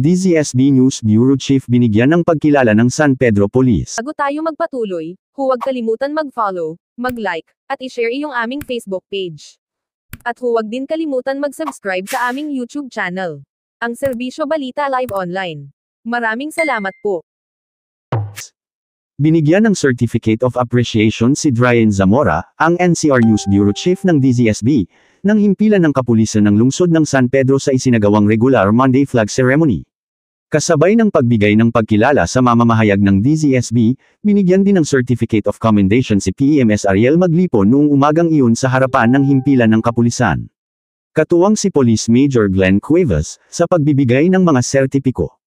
DZSB News Bureau Chief binigyan ng pagkilala ng San Pedro Police. Bago tayo magpatuloy, huwag kalimutan mag-follow, mag-like, at i-share iyong aming Facebook page. At huwag din kalimutan mag-subscribe sa aming YouTube channel, ang Serbisyo Balita Live Online. Maraming salamat po. Binigyan ng Certificate of Appreciation si Dryan Zamora, ang NCR News Bureau Chief ng DZSB, ng himpilan ng kapulisan ng lungsod ng San Pedro sa isinagawang regular Monday Flag Ceremony. Kasabay ng pagbigay ng pagkilala sa mamamahayag ng DZSB, binigyan din ng Certificate of Commendation si PEMS Ariel Maglipon noong umagang iyon sa harapan ng himpilan ng kapulisan. Katuwang si Police Major Glenn Cuevas, sa pagbibigay ng mga sertipiko.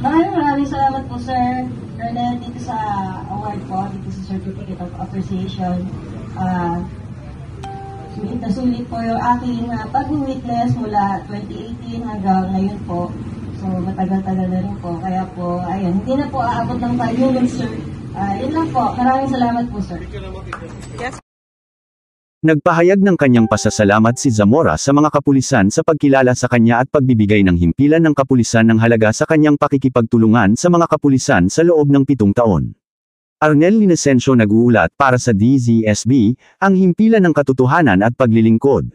Maraming salamat po, Sir Colonel, dito sa award po, dito sa Certificate of Appreciation. Sulit na sulit po yung aking pag-witness mula 2018 hanggang ngayon po. So, matagal-tagal na rin po. Kaya po, ayun, hindi na po aabot ng 5 minutes, Sir. Yun lang po. Maraming salamat po, Sir. Nagpahayag ng kanyang pasasalamat si Zamora sa mga kapulisan sa pagkilala sa kanya at pagbibigay ng himpilan ng kapulisan ng halaga sa kanyang pakikipagtulungan sa mga kapulisan sa loob ng 7 taon. Arnel Linesensio nag-uulat para sa DZSB, ang himpilan ng katotohanan at paglilingkod.